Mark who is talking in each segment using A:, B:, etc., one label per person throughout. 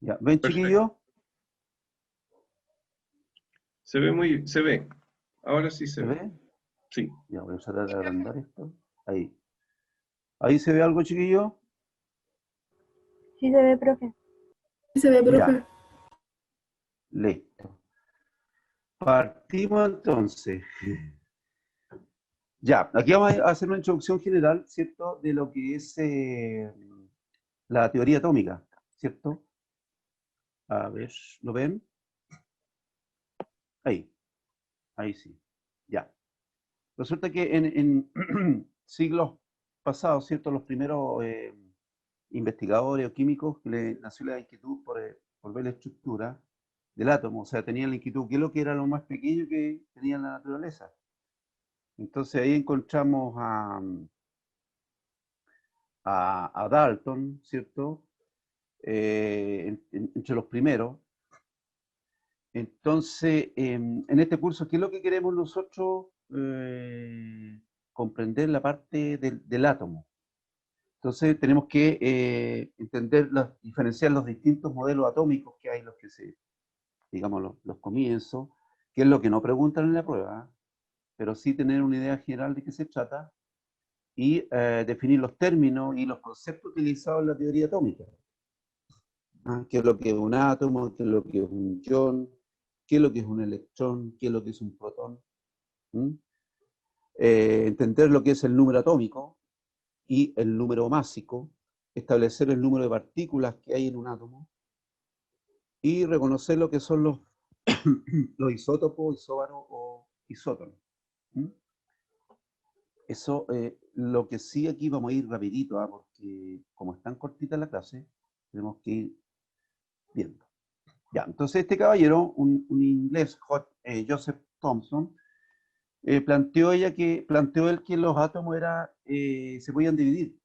A: Ya, ¿ven,
B: Perfecto.
A: chiquillos?
B: Se ve. Ahora sí se
A: ¿Se
B: ve.
A: ve?
B: Sí.
A: Ya, voy a tratar de agrandar esto. Ahí. ¿Ahí se ve algo, chiquillo?
C: Sí se ve, profe.
D: Sí se ve,
A: Ya,
D: profe.
A: listo. Partimos entonces. Ya, aquí vamos a hacer una introducción general, ¿cierto? De lo que es la teoría atómica, ¿cierto? A ver, ¿lo ven? Ahí, ahí sí. Ya. Resulta que en siglos pasados, ¿cierto? Los primeros investigadores o químicos le nació la inquietud por ver la estructura del átomo, o sea, tenían la inquietud, ¿qué es lo que era lo más pequeño que tenía la naturaleza? Entonces ahí encontramos a Dalton, ¿cierto? Entre los primeros. Entonces, en este curso, ¿qué es lo que queremos nosotros? Comprender la parte del átomo. Entonces, tenemos que entender, diferenciar los distintos modelos atómicos que hay, digamos, los comienzos, que es lo que no preguntan en la prueba, pero sí tener una idea general de qué se trata y definir los términos y los conceptos utilizados en la teoría atómica. ¿Qué es lo que es un átomo? ¿Qué es lo que es un ion? ¿Qué es lo que es un electrón? ¿Qué es lo que es un protón? ¿Mm? Entender lo que es el número atómico y el número másico, establecer el número de partículas que hay en un átomo y reconocer lo que son los isótopos, isóbaros o isótonos. ¿Mm? Eso, lo que sí aquí vamos a ir rapidito, porque como es tan cortita la clase, tenemos que ir viendo. Ya, entonces este caballero, un inglés, Joseph Thomson, planteó él que los átomos se podían dividir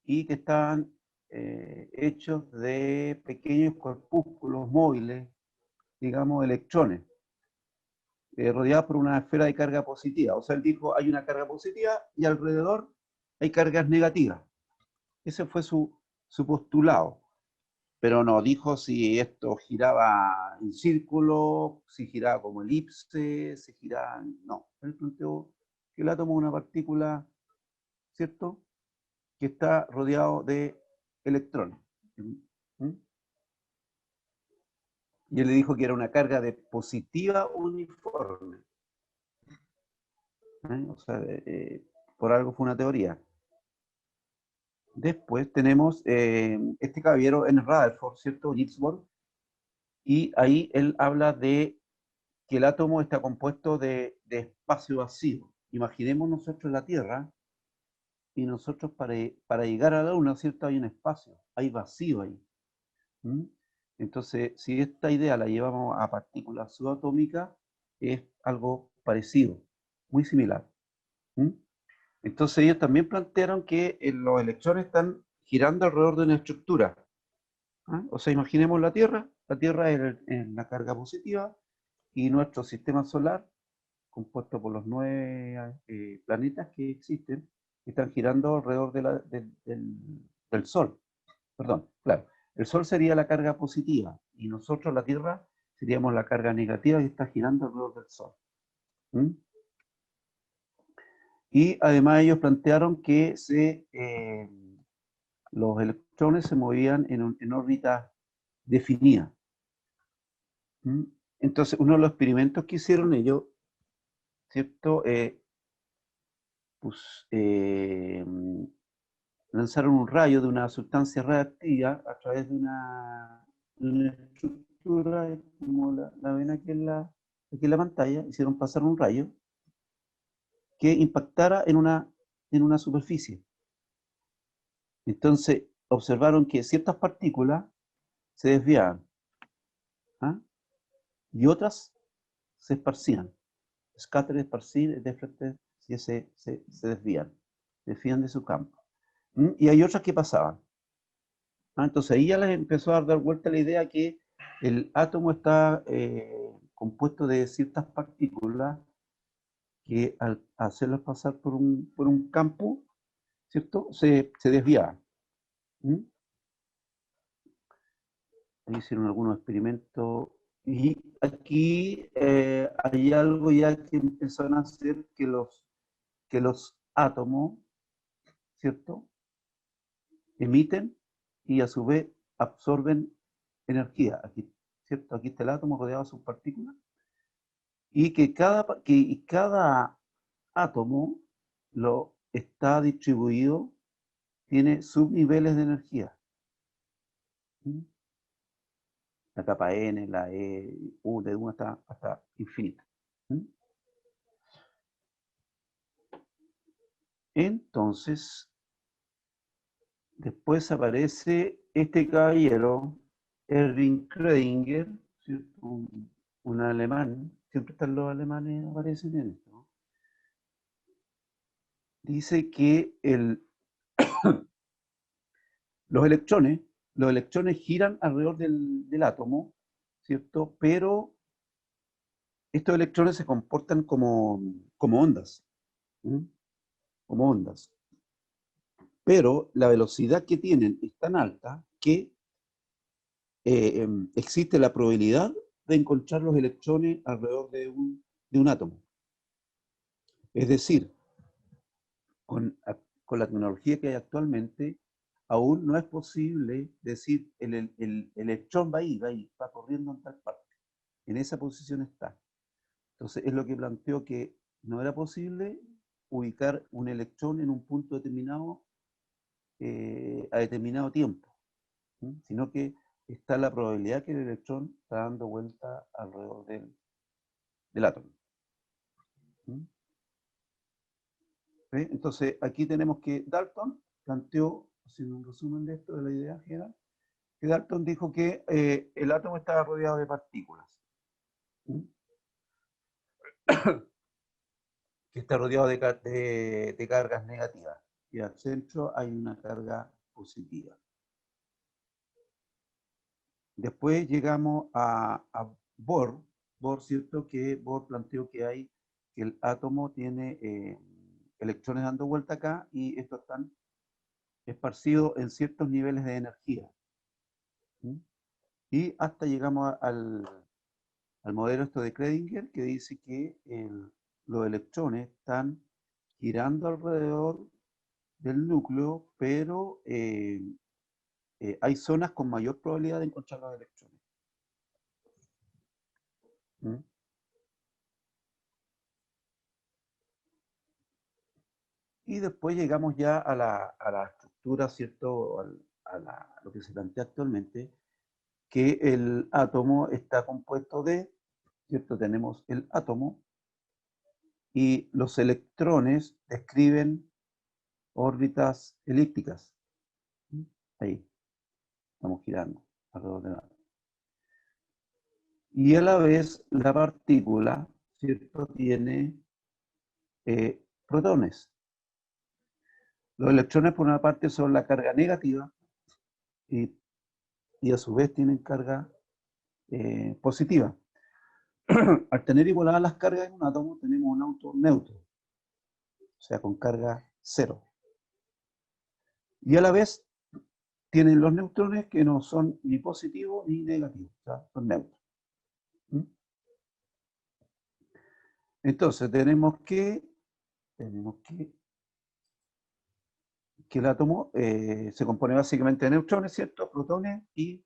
A: y que estaban hechos de pequeños corpúsculos móviles, digamos, electrones, rodeados por una esfera de carga positiva. O sea, él dijo, hay una carga positiva y alrededor hay cargas negativas. Ese fue su postulado. Pero no dijo si esto giraba en círculo, si giraba como elipse, si giraba... No, él planteó que el átomo es una partícula, ¿cierto?, que está rodeado de electrones. ¿Mm? Y él le dijo que era una carga de positiva uniforme. O sea, por algo fue una teoría. Después tenemos este caballero en Rutherford, ¿cierto? Niels Bohr, y ahí él habla de que el átomo está compuesto de espacio vacío. Imaginemos nosotros la Tierra y nosotros para llegar a la Luna, ¿cierto? Hay un espacio, hay vacío ahí. ¿Mm? Entonces, si esta idea la llevamos a partículas subatómicas, es algo parecido, muy similar. ¿Mm? Entonces ellos también plantearon que los electrones están girando alrededor de una estructura. O sea, imaginemos la Tierra es la carga positiva y nuestro sistema solar, compuesto por los 9 planetas que existen, están girando alrededor del Sol. Perdón, claro. El Sol sería la carga positiva y nosotros, la Tierra, seríamos la carga negativa que está girando alrededor del Sol. ¿Mm? Y además ellos plantearon que los electrones se movían en órbitas definidas. ¿Mm? Entonces, uno de los experimentos que hicieron ellos, ¿cierto? Pues, lanzaron un rayo de una sustancia radiactiva a través de una estructura, como la ven aquí en la pantalla, hicieron pasar un rayo que impactara en una superficie. Entonces, observaron que ciertas partículas se desviaban, ¿ah? Y otras se esparcían. Scatter, esparcir, deflected, si se desvían de su campo. Y hay otras que pasaban. Entonces ahí ya les empezó a dar vuelta la idea que el átomo está compuesto de ciertas partículas que al hacerlas pasar por un campo, ¿cierto? Se desviaban. ¿Mm? ahí hicieron algunos experimentos, y aquí hay algo ya que empezaron a hacer que los átomos, ¿cierto?, emiten y a su vez absorben energía. Aquí, ¿cierto? Aquí está el átomo rodeado de sus partículas, y que cada átomo lo está distribuido, tiene subniveles de energía. La capa N, la E, U, de 1 hasta infinita. Entonces, después aparece este caballero, Erwin Schrödinger, ¿cierto? Un alemán, siempre están los alemanes, aparecen en esto, ¿no? Dice que los electrones giran alrededor del átomo, ¿cierto? Pero estos electrones se comportan como ondas, ¿sí? Como ondas. Pero la velocidad que tienen es tan alta que existe la probabilidad de encontrar los electrones alrededor de un átomo. Es decir, con la tecnología que hay actualmente, aún no es posible decir el electrón va ahí, va corriendo en tal parte. En esa posición está. Entonces, es lo que planteó, que no era posible ubicar un electrón en un punto determinado a determinado tiempo, ¿sí? Sino que está la probabilidad que el electrón está dando vuelta alrededor del átomo. ¿Sí? Entonces, aquí tenemos que Dalton planteó, haciendo un resumen de esto, de la idea general, que Dalton dijo que el átomo estaba rodeado de partículas, ¿sí? Que está rodeado de cargas negativas, y al centro hay una carga positiva. Después llegamos a Bohr, ¿cierto? Que Bohr planteó que el átomo tiene electrones dando vuelta acá, y estos están esparcidos en ciertos niveles de energía. ¿Sí? Y hasta llegamos al modelo esto de Schrödinger, que dice que los electrones están girando alrededor del núcleo, pero hay zonas con mayor probabilidad de encontrar los electrones. ¿Mm? Y después llegamos ya a la estructura, ¿cierto? Lo que se plantea actualmente, que el átomo está compuesto de, ¿cierto? Tenemos el átomo, y los electrones describen órbitas elípticas. Ahí, estamos girando alrededor del átomo. Y a la vez, la partícula, ¿cierto?, tiene protones. Los electrones, por una parte, son la carga negativa, y a su vez tienen carga positiva. Al tener igualadas las cargas en un átomo, tenemos un átomo neutro, o sea, con carga cero. Y a la vez tienen los neutrones, que no son ni positivos ni negativos, o sea, son neutros. Entonces tenemos que el átomo se compone básicamente de neutrones, ¿cierto?, protones y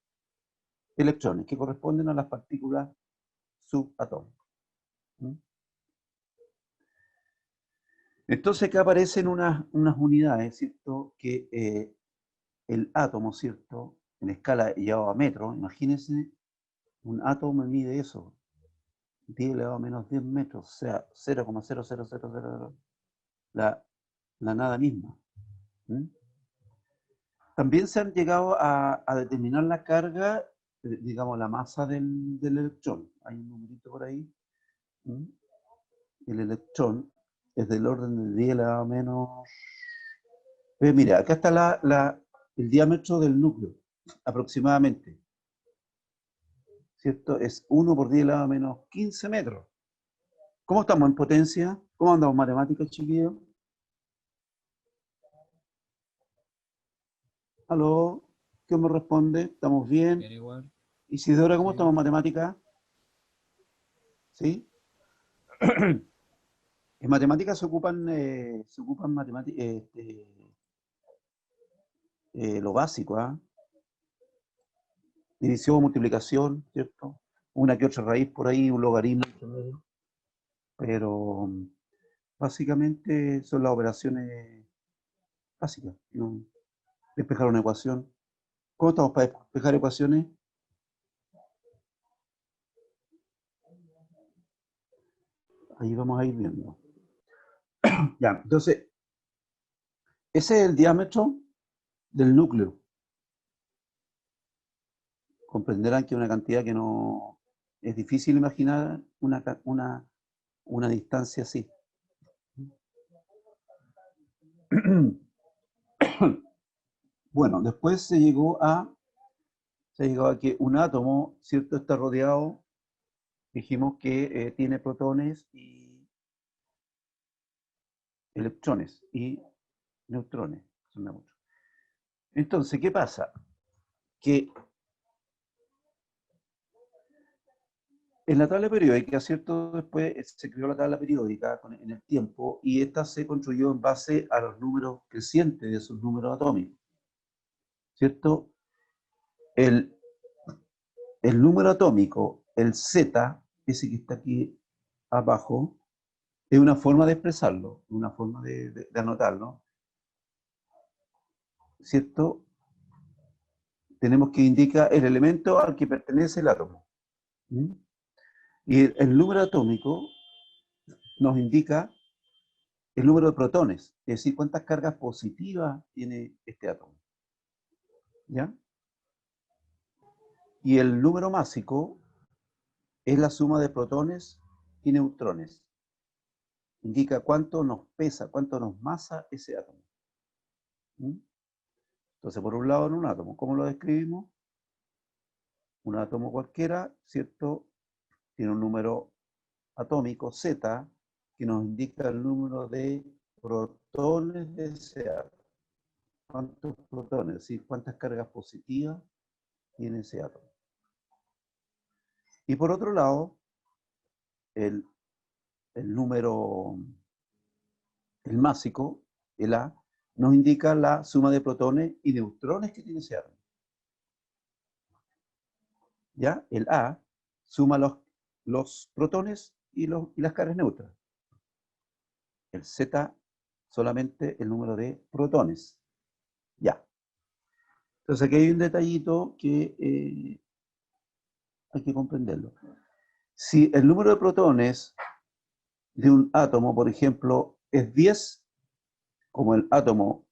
A: electrones, que corresponden a las partículas subatómicas. Entonces acá aparecen unas unidades, ¿cierto?, que el átomo, ¿cierto?, en escala llevado a metros. Imagínense, un átomo mide eso, 10 elevado a menos 10 metros, o sea, 0,0000, la nada misma. También se han llegado a determinar la carga, digamos, la masa del electrón. Hay un numerito por ahí. El electrón es del orden de 10 elevado a menos... mira, acá está el diámetro del núcleo, aproximadamente, ¿cierto? Es 1 por 10 elevado a menos 15 metros. ¿Cómo estamos en potencia? ¿Cómo andamos en matemáticas, chiquillos? ¿Aló? ¿Qué me responde? ¿Estamos bien?
D: Bien igual.
A: Isidora, ¿cómo estamos en matemáticas? ¿Sí? En matemáticas se ocupan lo básico, ¿ah? División, multiplicación, ¿cierto? Una que otra raíz por ahí, un logaritmo, pero básicamente son las operaciones básicas, ¿no? Despejar una ecuación. ¿Cómo estamos para despejar ecuaciones? Ahí vamos a ir viendo. Ya, entonces, ese es el diámetro del núcleo. Comprenderán que es una cantidad que no es difícil imaginar una distancia así. Bueno, después se llegó a que un átomo, ¿cierto?, está rodeado, dijimos que tiene protones y electrones y neutrones. Entonces, ¿qué pasa? Que en la tabla periódica, ¿cierto? Después se creó la tabla periódica en el tiempo y esta se construyó en base a los números crecientes de esos números atómicos, ¿cierto? El número atómico, el Z, ese que está aquí abajo, es una forma de expresarlo, una forma de anotarlo, ¿cierto? Tenemos que indicar el elemento al que pertenece el átomo. ¿Mm? Y el número atómico nos indica el número de protones, es decir, cuántas cargas positivas tiene este átomo. ¿Ya? Y el número másico es la suma de protones y neutrones. Indica cuánto nos pesa, cuánto nos masa ese átomo. ¿Mm? Entonces, por un lado, en un átomo, ¿cómo lo describimos? Un átomo cualquiera, ¿cierto? Tiene un número atómico, Z, que nos indica el número de protones de ese átomo. ¿Cuántos protones? Es decir, cuántas cargas positivas tiene ese átomo. Y por otro lado, el número, el másico, el A, nos indica la suma de protones y neutrones que tiene ese átomo. ¿Ya? El A suma los protones y las cargas neutras. El Z solamente el número de protones. Ya. Entonces aquí hay un detallito que hay que comprenderlo. Si el número de protones de un átomo, por ejemplo, es 10, como el átomo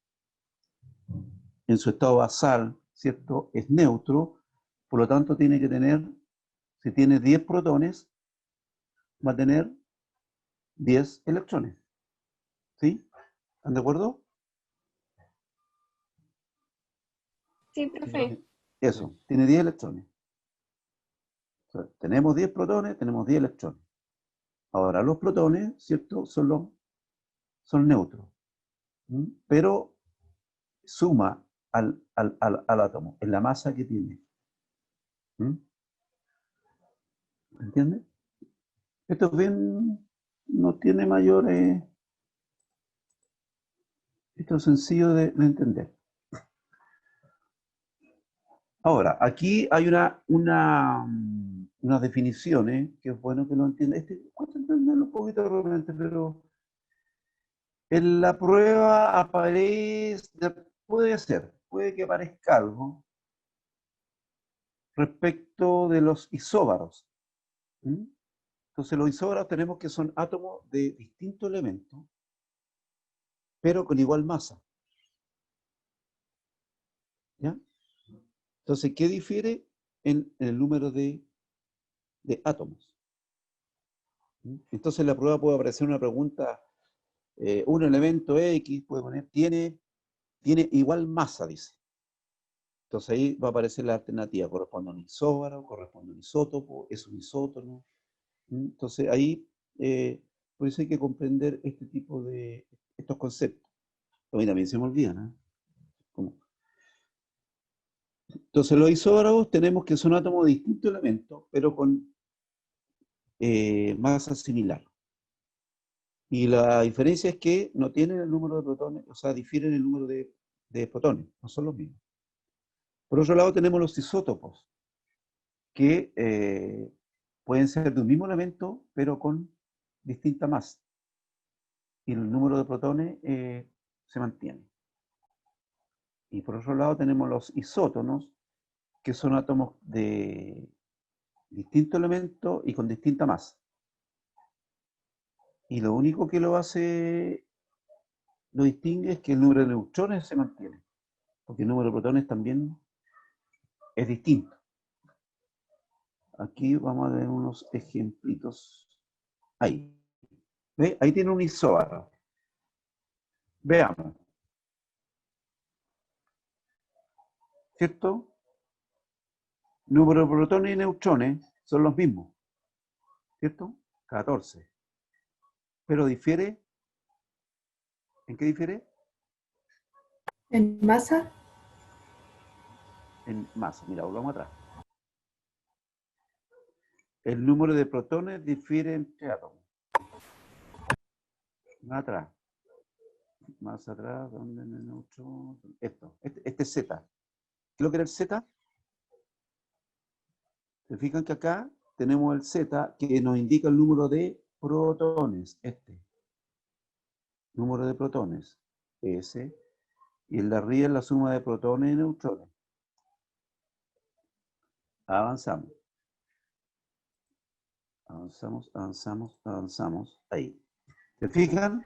A: en su estado basal, ¿cierto?, es neutro, por lo tanto tiene que tener, si tiene 10 protones, va a tener 10 electrones. ¿Sí? ¿Están de acuerdo?
C: Sí, profe.
A: Eso, tiene 10 electrones. O sea, tenemos 10 protones, tenemos 10 electrones. Ahora, los protones, ¿cierto?, son neutros. ¿Mm? Pero suma al átomo en la masa que tiene. ¿Mm? ¿Entiendes? Esto es bien, no tiene mayores, esto es sencillo de entender. Ahora, aquí hay unas definiciones que es bueno que lo entiendan. Cuesta entenderlo un poquito realmente, pero en la prueba aparece, puede que aparezca algo respecto de los isóbaros. ¿Mm? Entonces, los isóbaros tenemos que son átomos de distintos elementos, pero con igual masa. ¿Ya? Entonces, ¿qué difiere en el número de átomos? ¿Mm? Entonces, en la prueba puede aparecer una pregunta, un elemento X, puede poner, tiene igual masa, dice. Entonces ahí va a aparecer la alternativa, corresponde a un isóbaro, corresponde a un isótopo, es un isótono. ¿Mm? Entonces ahí, por eso hay que comprender este tipo de, estos conceptos. A mí también se me olvidan, ¿eh? ¿Cómo? Entonces los isóbaros tenemos que son átomos de distintos elementos, pero con masa similar. Y la diferencia es que no tienen el número de protones, o sea, difieren el número de protones, no son los mismos. Por otro lado tenemos los isótopos, que pueden ser de un mismo elemento, pero con distinta masa. Y el número de protones se mantiene. Y por otro lado tenemos los isótonos, que son átomos de distintos elementos y con distinta masa. Y lo único que lo distingue es que el número de neutrones se mantiene, porque el número de protones también es distinto. Aquí vamos a ver unos ejemplitos. Ahí. ¿Ve? Ahí tiene un isóbaro. Veamos. ¿Cierto? Número de protones y neutrones son los mismos. ¿Cierto? 14. Pero difiere. ¿En qué difiere?
D: ¿En masa?
A: En masa. Mira, volvamos atrás. El número de protones difiere entre átomos. Más atrás. Más atrás, ¿dónde en el neutrón? Esto. Este es Z. ¿Qué es lo que era el Z? Se fijan que acá tenemos el Z que nos indica el número de protones. Este. Número de protones. Ese. Y el de arriba es la suma de protones y neutrones. Avanzamos. Avanzamos, avanzamos, avanzamos. Ahí. ¿Se fijan?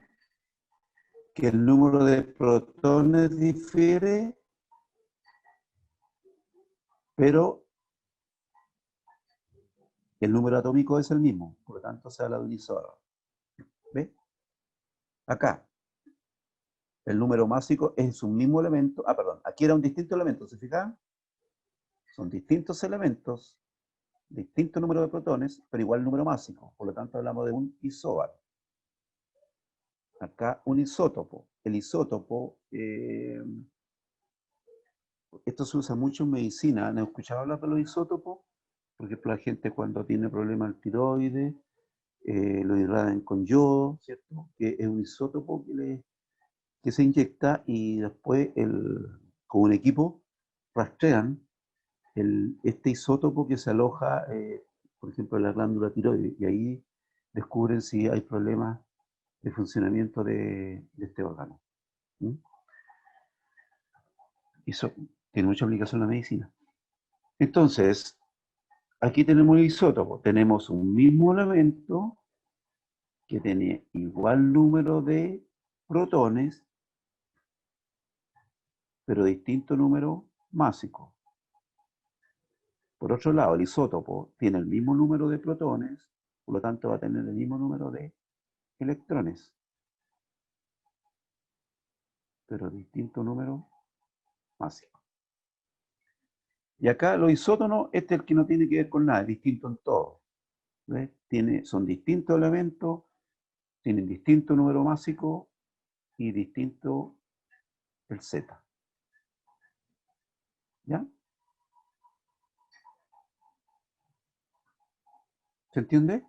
A: Que el número de protones difiere, pero el número atómico es el mismo. Por lo tanto, se habla de un isóbaro. ¿Ve? Acá. El número másico es un mismo elemento. Ah, perdón. Aquí era un distinto elemento. ¿Se fijan? Son distintos elementos, distinto número de protones, pero igual número másico. Por lo tanto, hablamos de un isóbaro. Acá un isótopo. El isótopo, esto se usa mucho en medicina. ¿Han escuchado hablar de los isótopos? Por ejemplo, la gente cuando tiene problemas al tiroides, lo irradian con yodo, ¿cierto? Que es un isótopo que se inyecta y después con un equipo rastrean este isótopo que se aloja, por ejemplo, en la glándula tiroides, y ahí descubren si hay problemas de funcionamiento de este órgano. ¿Mm? Y eso tiene mucha aplicación en la medicina. Entonces, aquí tenemos el isótopo. Tenemos un mismo elemento que tiene igual número de protones, pero distinto número másico. Por otro lado, el isótopo tiene el mismo número de protones, por lo tanto va a tener el mismo número de electrones, pero distinto número másico. Y acá los isótonos, este es el que no tiene que ver con nada, es distinto en todo. ¿Ves? Son distintos elementos, tienen distinto número másico y distinto el Z. ¿Ya? ¿Se entiende?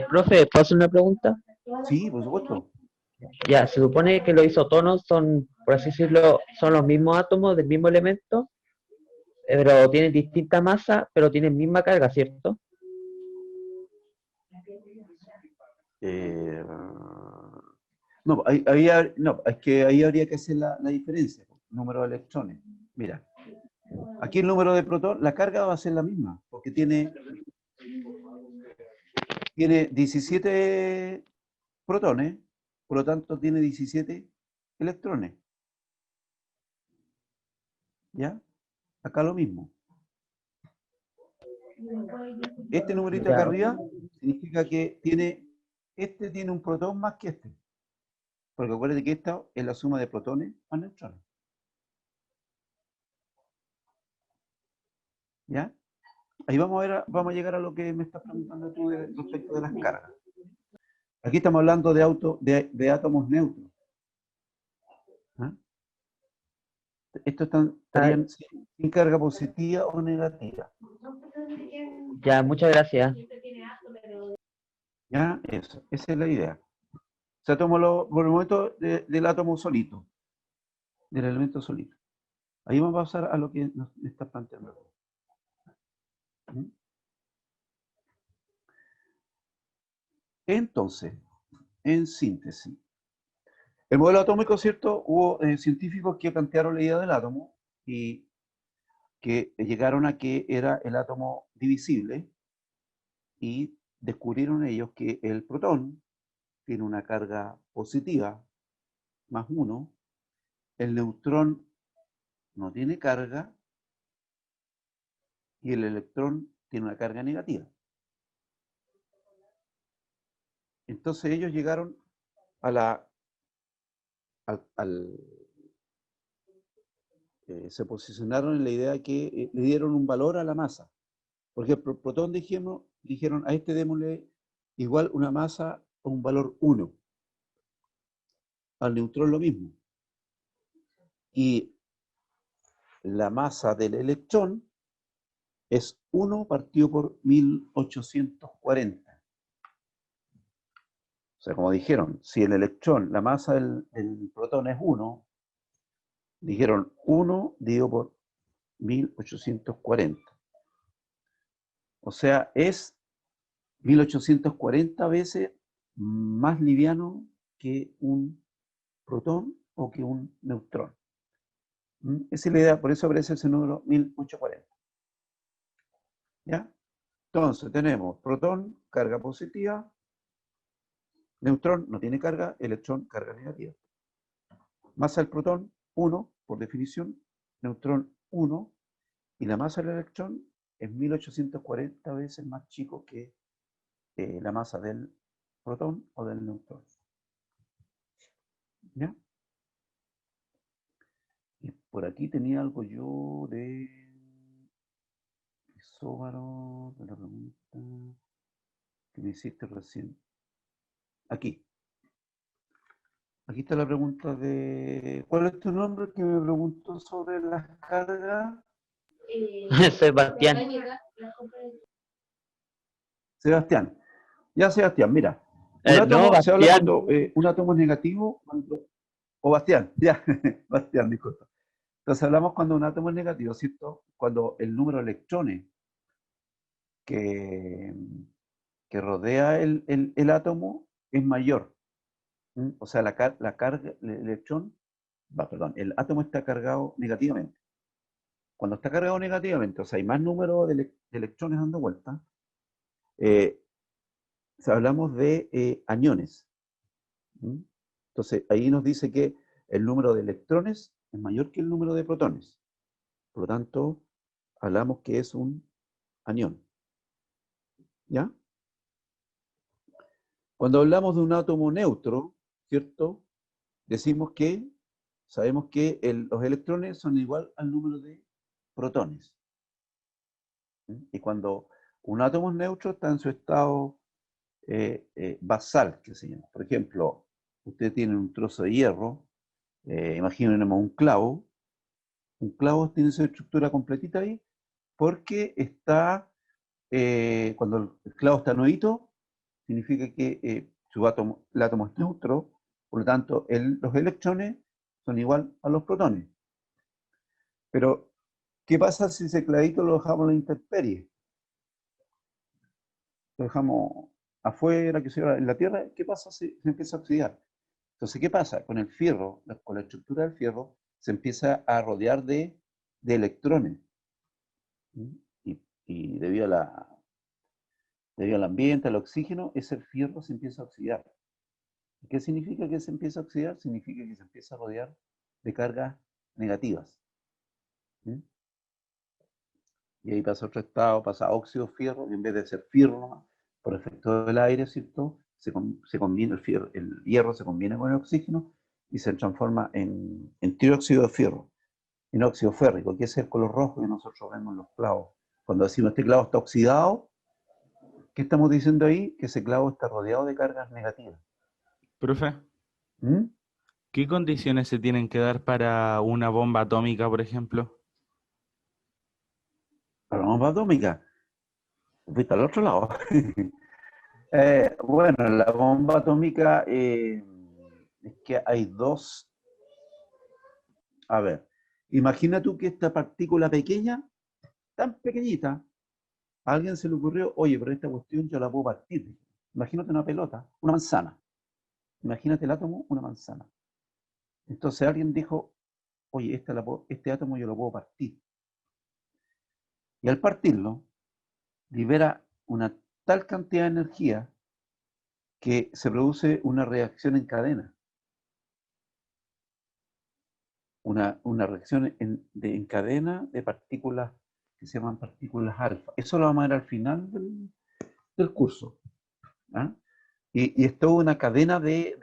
E: Profe, ¿puedo hacer una pregunta?
A: Sí, por supuesto.
E: Ya, se supone que los isotonos son, por así decirlo, son los mismos átomos del mismo elemento, pero tienen distinta masa, pero tienen misma carga, ¿cierto?
A: No, no, es que ahí habría que hacer la diferencia. Número de electrones. Mira, aquí el número de protones, la carga va a ser la misma, porque tiene 17 protones, por lo tanto tiene 17 electrones. ¿Ya? Acá lo mismo. Este numerito acá arriba significa que este tiene un protón más que este. Porque acuérdate que esta es la suma de protones más neutrones. ¿Ya? Ahí vamos a llegar a lo que me estás preguntando tú respecto de las cargas. Aquí estamos hablando de átomos neutros. ¿Ah? Estos estarían sin carga positiva o negativa.
E: Ya, muchas gracias.
A: ¿Ya? Eso, esa es la idea. O sea, tómalo por el momento del átomo solito, del elemento solito. Ahí vamos a pasar a lo que nos está planteando. ¿Mm? Entonces, en síntesis, el modelo atómico, ¿cierto? Hubo científicos que plantearon la idea del átomo y que llegaron a que era el átomo divisible y descubrieron ellos que el protón tiene una carga positiva, +1, el neutrón no tiene carga y el electrón tiene una carga negativa. Entonces ellos llegaron a la... se posicionaron en la idea que le dieron un valor a la masa. Por ejemplo, el protón dijeron a este démosle igual una masa o un valor 1. Al neutrón lo mismo. Y la masa del electrón es 1 partido por 1840. O sea, como dijeron, si el electrón, la masa del protón es 1, dijeron 1 dividido por 1840. O sea, es 1840 veces más liviano que un protón o que un neutrón. Esa es la idea, por eso aparece ese número 1840. ¿Ya? Entonces tenemos protón, carga positiva, neutrón no tiene carga, electrón, carga negativa. Masa del protón, 1, por definición, neutrón, 1, y la masa del electrón es 1840 veces más chico que la masa del protón o del neutrón. ¿Ya? Y por aquí tenía algo yo de isóbaro, de la pregunta que me hiciste recién. Aquí. Aquí está la pregunta de... ¿Cuál es tu nombre? Que me preguntó sobre las cargas.
E: Sebastián.
A: Sebastián. Ya, Sebastián, mira. Un átomo,
E: No,
A: se habla
E: Bastián.
A: cuando un átomo es negativo, o Bastián, ya, Bastián, disculpa. Entonces hablamos cuando un átomo es negativo, ¿cierto? Cuando el número de electrones que rodea el átomo es mayor. O sea, la carga, el electrón, perdón, el átomo está cargado negativamente. Cuando está cargado negativamente, o sea, hay más número de electrones dando vuelta, hablamos de aniones. Entonces, ahí nos dice que el número de electrones es mayor que el número de protones. Por lo tanto, hablamos que es un anión. ¿Ya? Cuando hablamos de un átomo neutro, ¿cierto? Decimos que, sabemos que los electrones son igual al número de protones. Y cuando un átomo es neutro, está en su estado basal, que se llama. Por ejemplo, usted tiene un trozo de hierro, imaginemos un clavo tiene su estructura completita ahí, porque está, cuando el clavo está nuevito, significa que el átomo es neutro, por lo tanto los electrones son igual a los protones. Pero, ¿qué pasa si ese clavito lo dejamos en la intemperie? Lo dejamos afuera, que se en la tierra, ¿qué pasa si se empieza a oxidar? Entonces, ¿qué pasa? Con el fierro, con la estructura del fierro, se empieza a rodear de electrones. Y debido al ambiente, al oxígeno, ese fierro se empieza a oxidar. ¿Qué significa que se empieza a oxidar? Significa que se empieza a rodear de cargas negativas. Y ahí pasa otro estado, pasa óxido, fierro, y en vez de ser fierro, por efecto del aire, ¿cierto? Se combina el hierro se combina con el oxígeno y se transforma en trióxido de fierro, en óxido férrico, que es el color rojo que nosotros vemos en los clavos. Cuando decimos este clavo está oxidado, ¿qué estamos diciendo ahí? Que ese clavo está rodeado de cargas negativas.
F: Profe,
A: ¿Mm?
F: ¿Qué condiciones se tienen que dar para una bomba atómica, por ejemplo?
A: Para la bomba atómica, fuiste al otro lado. Bueno, la bomba atómica es que hay dos. A ver, imagina tú que esta partícula pequeña, tan pequeñita, a alguien se le ocurrió, oye, pero esta cuestión yo la puedo partir. Imagínate una pelota, una manzana. Imagínate el átomo, una manzana. Entonces alguien dijo, oye, este átomo yo lo puedo partir. Y al partirlo, libera una tal cantidad de energía que se produce una reacción en cadena. Una reacción en cadena de partículas que se llaman partículas alfa. Eso lo vamos a ver al final del curso. ¿Ah? Y es toda una cadena de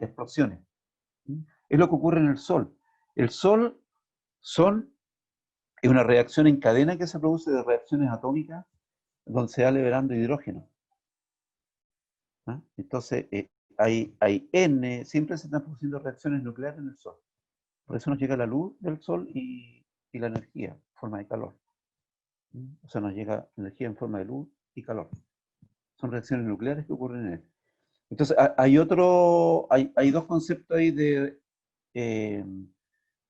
A: explosiones. Es lo que ocurre en el Sol. El Sol es una reacción en cadena que se produce de reacciones atómicas donde se va liberando hidrógeno. ¿Ah? Entonces, hay N, siempre se están produciendo reacciones nucleares en el Sol. Por eso nos llega la luz del Sol y la energía en forma de calor. O sea, nos llega energía en forma de luz y calor. Son reacciones nucleares que ocurren en él. Entonces, hay dos conceptos ahí en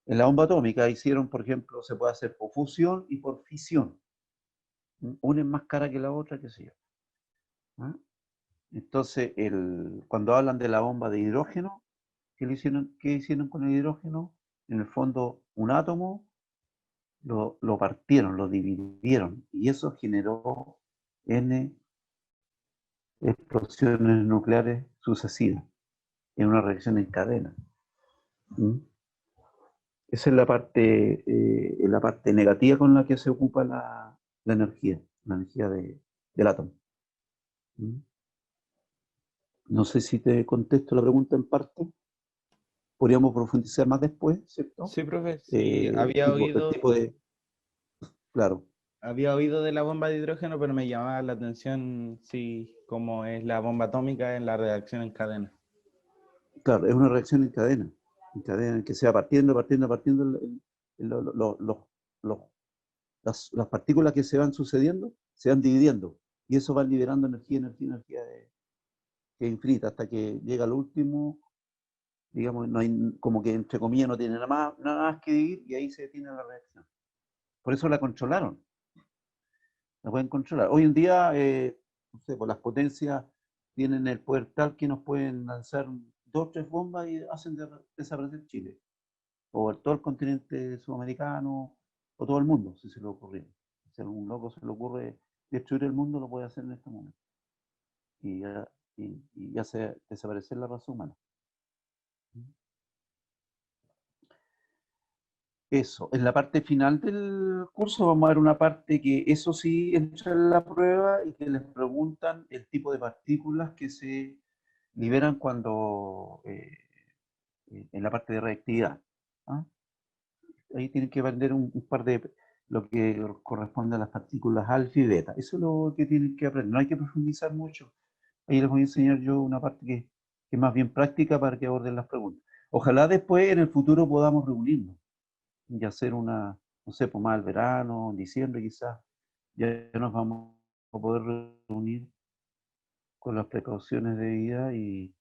A: la bomba atómica hicieron, por ejemplo, se puede hacer por fusión y por fisión. Una es más cara que la otra, qué sé yo. ¿Ah? Entonces, cuando hablan de la bomba de hidrógeno, ¿qué hicieron con el hidrógeno? En el fondo, un átomo lo partieron, lo dividieron, y eso generó N explosiones nucleares sucesivas en una reacción en cadena. ¿Mm? Esa es la parte negativa con la que se ocupa la energía del átomo. ¿Mm? No sé si te contesto la pregunta en parte. Podríamos profundizar más después, ¿cierto?
F: Sí, profe, sí,
A: El tipo de... Claro,
F: había oído de la bomba de hidrógeno, pero me llamaba la atención, sí, cómo es la bomba atómica en la reacción en cadena.
A: claro, es una reacción en cadena que se va partiendo los- las partículas que se van sucediendo, se van dividiendo, y eso va liberando energía que es infinita, hasta que llega al último, digamos, no hay, como que entre comillas no tiene nada más que dividir, y ahí se detiene la reacción. Por eso la controlaron, la pueden controlar. Hoy en día, no sé, pues las potencias tienen el poder tal que nos pueden lanzar 2 o 3 bombas y hacen desaparecer Chile, o todo el continente sudamericano, o todo el mundo, si se le ocurriera. Si a algún loco se le ocurre destruir el mundo, lo puede hacer en este momento. Y hace desaparecer la raza humana. Eso, en la parte final del curso vamos a ver una parte que eso sí entra en la prueba y que les preguntan el tipo de partículas que se liberan cuando en la parte de reactividad. ¿Ah? Ahí tienen que aprender un par de lo que corresponde a las partículas alfa y beta. Eso es lo que tienen que aprender. No hay que profundizar mucho. Ahí les voy a enseñar yo una parte que es más bien práctica para que aborden las preguntas. Ojalá después en el futuro podamos reunirnos y hacer una, no sé, pues más al verano, en diciembre quizás, ya nos vamos a poder reunir con las precauciones debidas y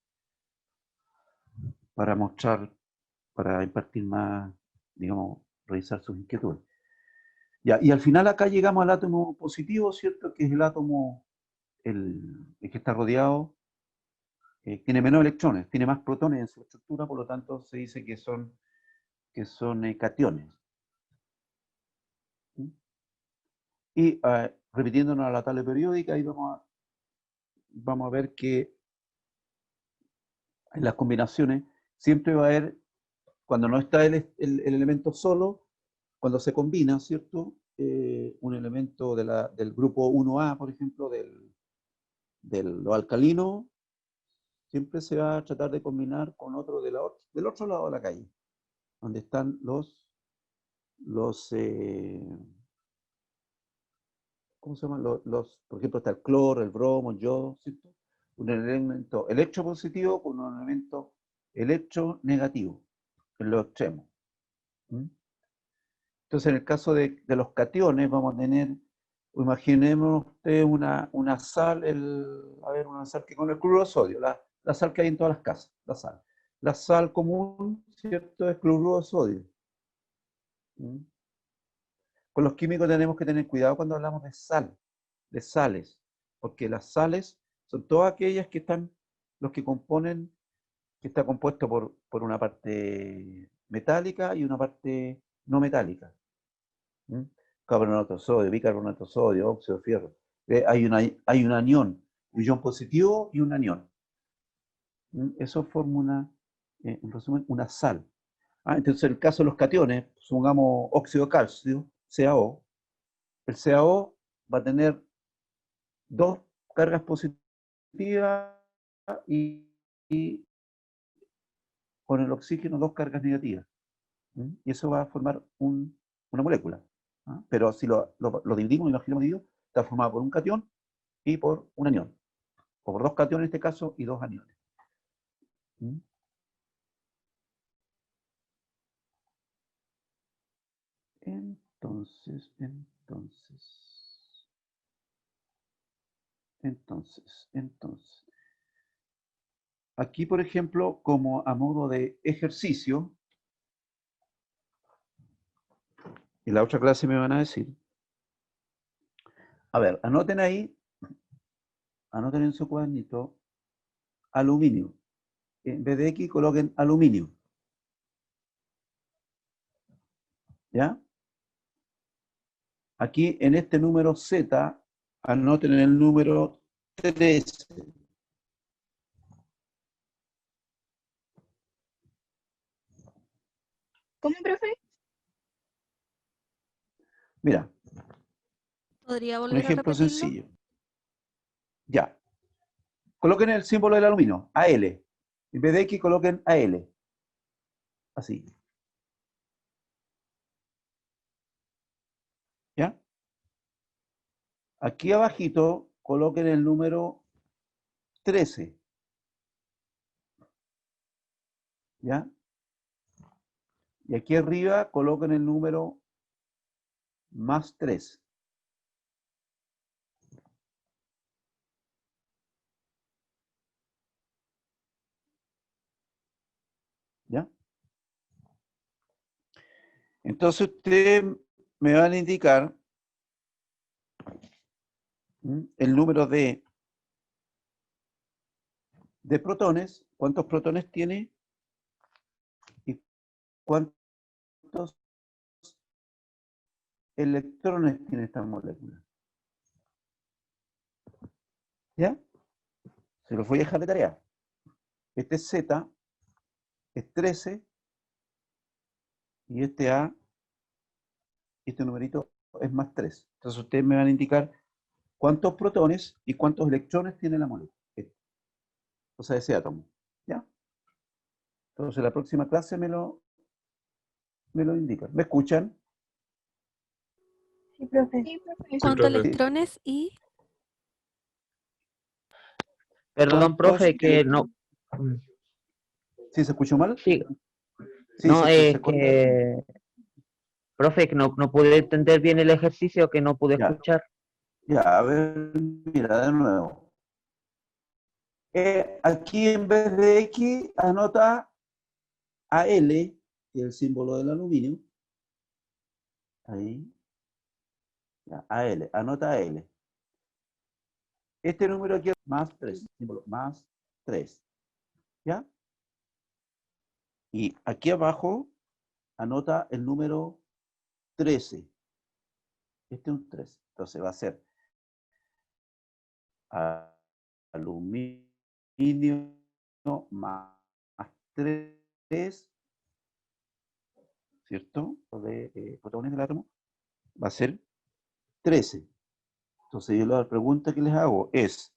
A: para mostrar, para impartir más, digamos, revisar sus inquietudes. Ya, y al final acá llegamos al átomo positivo, ¿cierto? Que es el átomo el que está rodeado, tiene menos electrones, tiene más protones en su estructura, por lo tanto se dice que son cationes. ¿Sí? Y repitiéndonos a la tabla periódica, ahí vamos a ver que en las combinaciones siempre va a haber, cuando no está el elemento solo, cuando se combina, ¿cierto? Un elemento del grupo 1A, por ejemplo, de lo alcalino, siempre se va a tratar de combinar con otro del otro lado de la calle, donde están ¿cómo se llaman? Por ejemplo, está el cloro, el bromo, el yodo, ¿cierto? Un elemento electropositivo con un elemento electronegativo, en los extremos. ¿Mm? Entonces, en el caso de los cationes, vamos a tener, imaginemos usted una sal, una sal que con el cloruro de sodio, la sal que hay en todas las casas, la sal. La sal común, ¿cierto?, es cloruro de sodio. ¿Mm? Con los químicos tenemos que tener cuidado cuando hablamos de sal, de sales, porque las sales son todas aquellas que están, los que componen, que está compuesto por una parte metálica y una parte no metálica. ¿Mm? Carbonato de sodio, bicarbonato de sodio, óxido de fierro. Hay un anión, un ion positivo y un anión. ¿Mm? Eso forma en resumen, una sal. Entonces, en el caso de los cationes, supongamos óxido de calcio, CaO, el CaO va a tener dos cargas positivas y con el oxígeno dos cargas negativas. Y eso va a formar una molécula. Pero si lo dividimos, imaginemos dividido, está formado por un catión y por un anión. O por dos cationes en este caso y dos aniones. Entonces. Aquí, por ejemplo, como a modo de ejercicio, en la otra clase me van a decir, a ver, anoten ahí, anoten en su cuadernito, aluminio. En vez de X coloquen aluminio. ¿Ya? Aquí en este número Z, anoten en el número 13.
C: ¿Cómo, profe?
A: Mira,
G: ¿Podría
A: un
G: volver a
A: ejemplo
G: repetirlo?
A: sencillo. Ya. Coloquen el símbolo del aluminio, Al. En vez de X coloquen Al. Así. ¿Ya? Aquí abajito coloquen el número 13. ¿Ya? Y aquí arriba coloquen el número más 3. ¿Ya? Entonces ustedes me van a indicar el número de protones, cuántos protones tiene y cuántos electrones tiene esta molécula. ¿Ya? Se los voy a dejar de tarea. Este Z es 13 y este A, este numerito es más 3. Entonces ustedes me van a indicar cuántos protones y cuántos electrones tiene la molécula. O sea, ese átomo. ¿Ya? Entonces la próxima clase me lo indican. ¿Me escuchan?
D: Sí, profe.
C: Sí, profe.
G: ¿Cuántos
B: profe.
G: electrones y
E: Perdón, profe, que no.
A: ¿Sí se escuchó mal?
E: Sí,
A: Sí,
E: no,
A: se
E: es
A: corta.
E: que, profe, que no pude entender bien el ejercicio, que no pude
A: Ya.
E: escuchar.
A: Ya, a ver, mira, de nuevo. Aquí en vez de X, anota AL, que es el símbolo del aluminio. Ahí. Ya, AL, anota AL. Este número aquí es más 3, símbolo más 3. ¿Ya? Y aquí abajo, anota el número 13. Este es un 13. Entonces va a ser aluminio más 3, ¿cierto? De protones del átomo, va a ser 13. Entonces yo la pregunta que les hago es,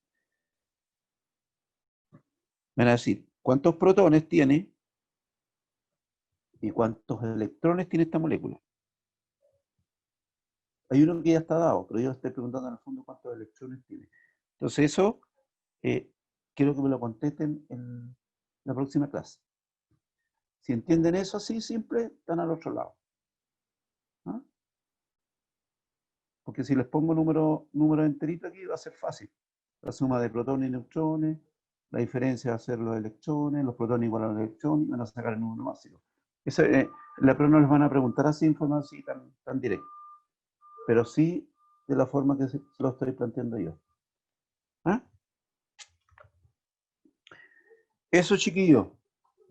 A: me van a decir, ¿cuántos protones tiene y cuántos electrones tiene esta molécula? Hay uno que ya está dado, pero yo estoy preguntando en el fondo cuántos electrones tiene. Entonces eso, quiero que me lo contesten en la próxima clase. Si entienden eso así simple, están al otro lado. ¿Ah? Porque si les pongo número enterito aquí, va a ser fácil. La suma de protones y neutrones, la diferencia va a ser los electrones, los protones igual a los electrones, y van a sacar el número máximo. Eso, la prueba no les van a preguntar así, información así tan directa, pero sí de la forma que se lo estoy planteando yo. ¿Ah? Eso, chiquillos.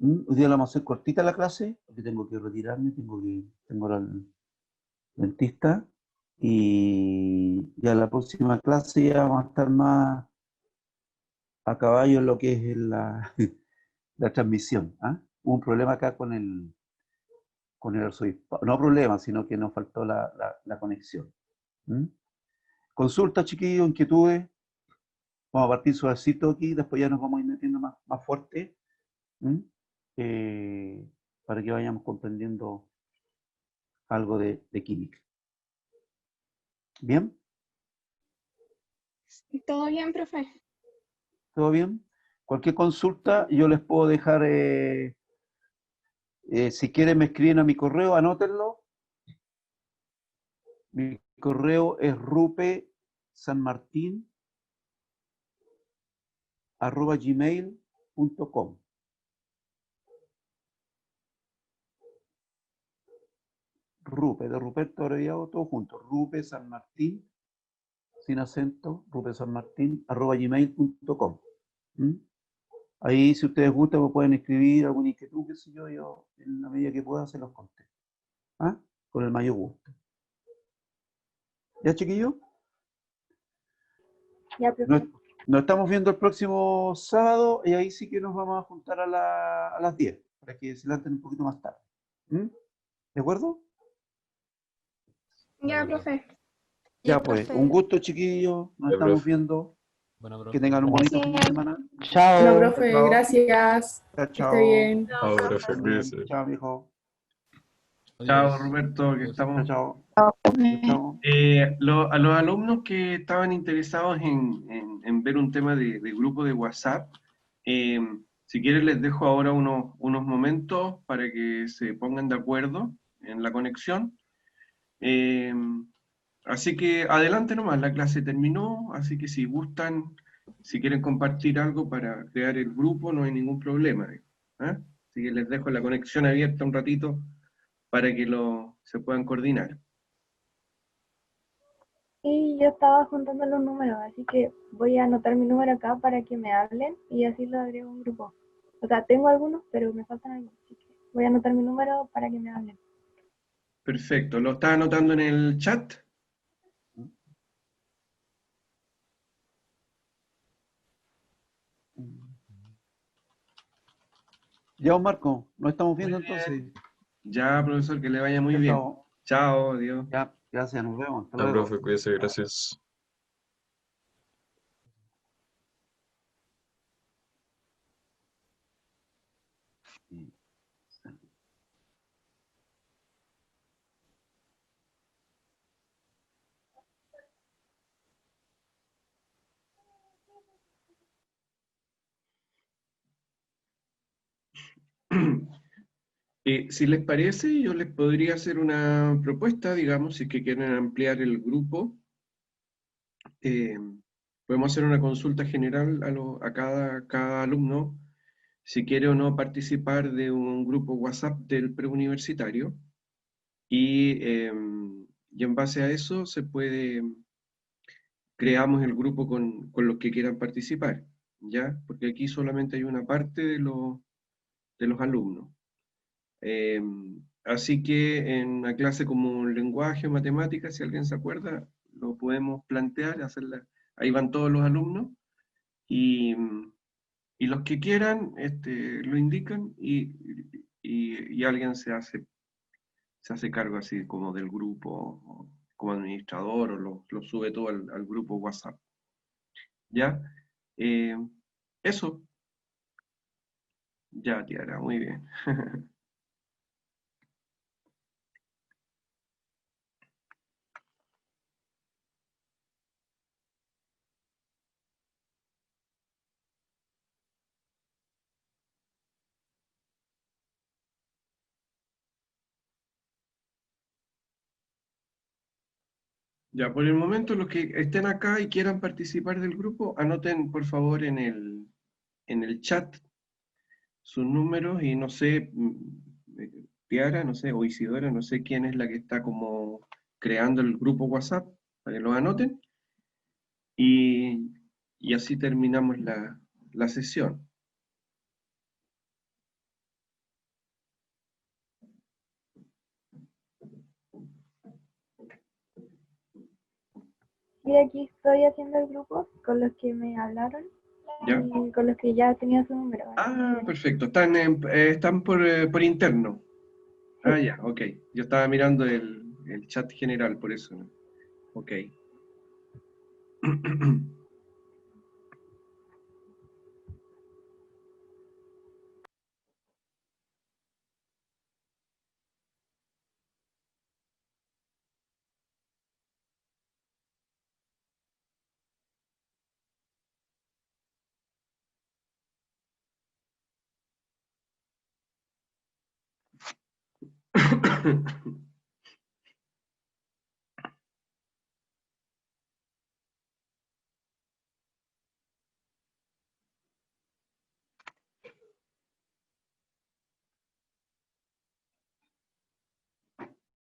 A: Hoy día la vamos a hacer cortita la clase, porque tengo que retirarme, tengo al dentista, y ya la próxima clase ya vamos a estar más a caballo en lo que es la, la transmisión. ¿Ah? Hubo un problema acá con el arzobispado. No problema, sino que nos faltó la conexión. Consulta, chiquillos, inquietudes. Vamos a partir suavecito aquí, después ya nos vamos a ir metiendo más fuerte. Para que vayamos comprendiendo algo de química. ¿Bien?
C: ¿Todo bien, profe?
A: ¿Todo bien? Cualquier consulta yo les puedo dejar, si quieren me escriben a mi correo, anótenlo. Mi correo es rupesanmartin@gmail.com. Rupe, de Ruperto abreviado, todo junto. Rupe San Martín, sin acento, rupesanmartin@gmail.com. Ahí, si ustedes gustan, me pueden escribir alguna inquietud, qué sé yo en la medida que pueda se los contesto. ¿Ah? Con el mayor gusto. ¿Ya, chiquillos?
D: Ya, profe.
A: Nos estamos viendo el próximo sábado y ahí sí que nos vamos a juntar a las 10 para que se levanten un poquito más tarde. ¿De acuerdo?
C: Ya, profe.
A: Ya
G: Sí,
A: pues,
G: profe.
A: un gusto, chiquillos. Nos
H: Ya,
A: estamos
H: profe.
A: viendo.
I: Bueno,
A: Que
I: profe.
A: tengan un bonito fin de
C: Gracias.
A: semana.
D: Bueno,
E: Chao.
D: profe,
A: Chao.
D: gracias.
A: Chao,
D: Que esté
A: chao.
D: bien.
H: Chao, profe, cuídese.
A: Chao, mijo.
B: Chao,
I: Adiós.
B: Roberto, que
I: Adiós.
A: Chao,
B: estamos.
A: chao. Chao.
B: A los alumnos que estaban interesados en ver un tema de grupo de WhatsApp, si quieren les dejo ahora unos momentos para que se pongan de acuerdo en la conexión. Así que adelante nomás, la clase terminó, así que si gustan, si quieren compartir algo para crear el grupo, no hay ningún problema. ¿Ah? Así que les dejo la conexión abierta un ratito para que se puedan coordinar.
J: Y yo estaba juntando los números, así que voy a anotar mi número acá para que me hablen y así lo agrego a un grupo. O sea, tengo algunos, pero me faltan algunos, así que voy a anotar mi número para que me hablen.
B: Perfecto, ¿lo estás anotando en el chat?
A: Ya, Marco, nos estamos viendo
B: Muy bien.
A: entonces.
B: Ya, profesor, que le vaya muy
A: Chao,
B: bien.
A: chao.
B: Chao, adiós.
A: Ya, gracias, nos vemos. Hasta
H: Ya,
A: luego.
H: profe, cuídese, gracias.
B: Si les parece, yo les podría hacer una propuesta, digamos, si es que quieren ampliar el grupo. Podemos hacer una consulta general a cada alumno, si quiere o no participar de un grupo WhatsApp del preuniversitario. Y en base a eso creamos el grupo con los que quieran participar, ¿ya? Porque aquí solamente hay una parte de los alumnos. Así que en una clase como lenguaje o matemáticas, si alguien se acuerda, lo podemos plantear, ahí van todos los alumnos, y, y los que quieran lo indican y alguien se hace cargo así como del grupo, o como administrador, o lo sube todo al grupo WhatsApp. ¿Ya? Eh, Eso. Ya, Tiara, muy bien. Ya, por el momento, los que estén acá y quieran participar del grupo, anoten por favor en el chat sus números y no sé, Tiara, no sé, o Isidora, no sé quién es la que está como creando el grupo WhatsApp, para que lo anoten, y, y así terminamos la sesión.
J: Sí, aquí estoy haciendo el grupo con los que me hablaron
B: ¿Ya?
J: y con los que ya tenía su número.
B: Ah,
J: Así que,
B: perfecto, están por interno. Ah, ya, ok. Yo estaba mirando el chat general, por eso, ¿no? Ok.